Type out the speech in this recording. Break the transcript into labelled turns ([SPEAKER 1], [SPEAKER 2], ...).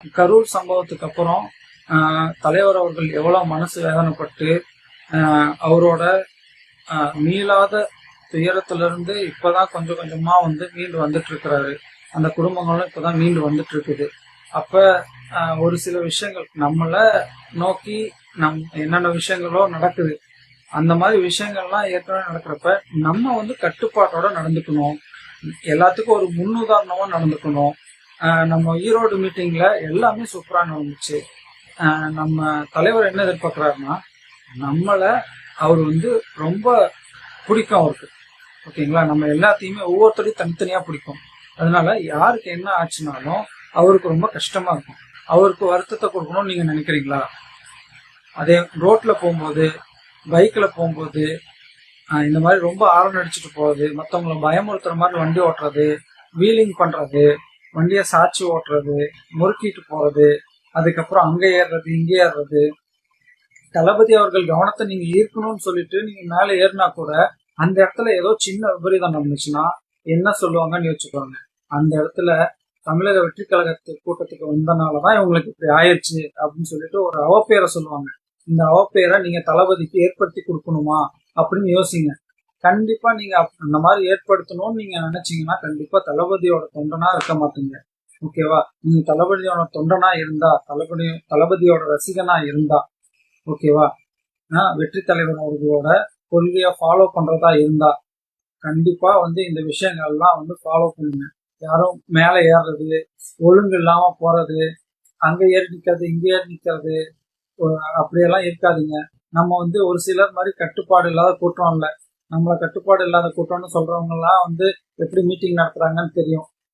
[SPEAKER 1] கரூர் சம்பவத்துக்கு அப்புறம் தலைவர் அவர்கள் எவ்வளவு மனசு வேதனைப்பட்டு அவரோட மீளாத துயரத்திலிருந்து இப்பதான் கொஞ்சம் கொஞ்சமா மீண்டு வந்துட்டு இருக்கிறாரு. அந்த குடும்பங்களும் இப்பதான் மீண்டு வந்துட்டு இருக்குது. அப்ப ஒரு சில விஷயங்கள் நம்மள நோக்கி என்னென்ன விஷயங்களோ நடக்குது. அந்த மாதிரி விஷயங்கள்லாம் ஏற்கனவே நடக்கிறப்ப நம்ம கட்டுப்பாட்டோட நடந்துக்கணும். எல்லாத்துக்கும் ஒரு முன்னுதாரணமா நடந்துக்கணும். நம்ம ஈரோடு மீட்டிங்ல எல்லாமே சூப்பரா நடந்துச்சு. நம்ம தலைவர் என்ன எதிர்பார்க்கிறாருன்னா, நம்மள அவர் ரொம்ப பிடிக்கும் அவருக்கு. ஓகேங்களா? நம்ம எல்லாத்தையுமே ஒவ்வொருத்தரையும் தனித்தனியா பிடிக்கும். அதனால யாருக்கு என்ன ஆச்சுனாலும் அவருக்கு ரொம்ப கஷ்டமா இருக்கும். அவருக்கு வருத்தத்தை கொடுக்கணும்னு நீங்க நினைக்கிறீங்களா? அதே ரோட்ல போகும்போது, பைக்ல போகும்போது இந்த மாதிரி ரொம்ப ஆரன் அடிச்சுட்டு போறது, மற்றவங்களை பயமுறுத்துற மாதிரி வண்டி ஓட்டுறது, வீலிங் பண்றது, வண்டியை சாட்சி ஓட்டுறது, முறுக்கிட்டு போறது, அதுக்கப்புறம் அங்க ஏறுறது இங்கே ஏறுறது, தளபதி அவர்கள் கவனத்தை நீங்க ஈர்க்கணும்னு சொல்லிட்டு நீங்க மேல ஏறினா கூட அந்த இடத்துல ஏதோ சின்ன விபரீதம் நடந்துச்சுன்னா என்ன சொல்லுவாங்கன்னு யோசிச்சுக்கோங்க. அந்த இடத்துல தமிழக வெற்றி கழகத்து கூட்டத்துக்கு வந்தனாலதான் இவங்களுக்கு இப்படி ஆயிடுச்சு அப்படின்னு சொல்லிட்டு ஒரு அவப்பேரை சொல்லுவாங்க. இந்த அவப்பேரை நீங்க தளபதிக்கு ஏற்படுத்தி கொடுக்கணுமா அப்படின்னு யோசிங்க. கண்டிப்பா நீங்க அந்த மாதிரி ஏற்படுத்தணும்னு நீங்க நினைச்சீங்கன்னா கண்டிப்பா தளபதியோட தொண்டனா இருக்க மாட்டீங்க. ஓகேவா? நீங்க தளபதியோட தொண்டனா இருந்தா, தளபதியோட ரசிகனா இருந்தா, ஓகேவா, வெற்றி தலைவர் அவர்களோட கொள்கையை ஃபாலோ பண்றதா இருந்தா கண்டிப்பா இந்த விஷயங்கள்லாம் ஃபாலோ பண்ணுங்க. யாரும் மேல ஏறுறது, ஒழுங்கு இல்லாம போறது, அங்க ஏறி நிக்கிறது இங்க ஏறி நிக்கிறது, அப்படியெல்லாம் இருக்காதுங்க. நம்ம ஒரு சிலர் மாதிரி கட்டுப்பாடு இல்லாத கூட்டம் இல்ல. நம்மள கட்டுப்பாடு இல்லாத கூட்டம்னு சொல்றவங்க எல்லாம் எப்படி மீட்டிங் நடத்துறாங்கன்னு தெரியும்.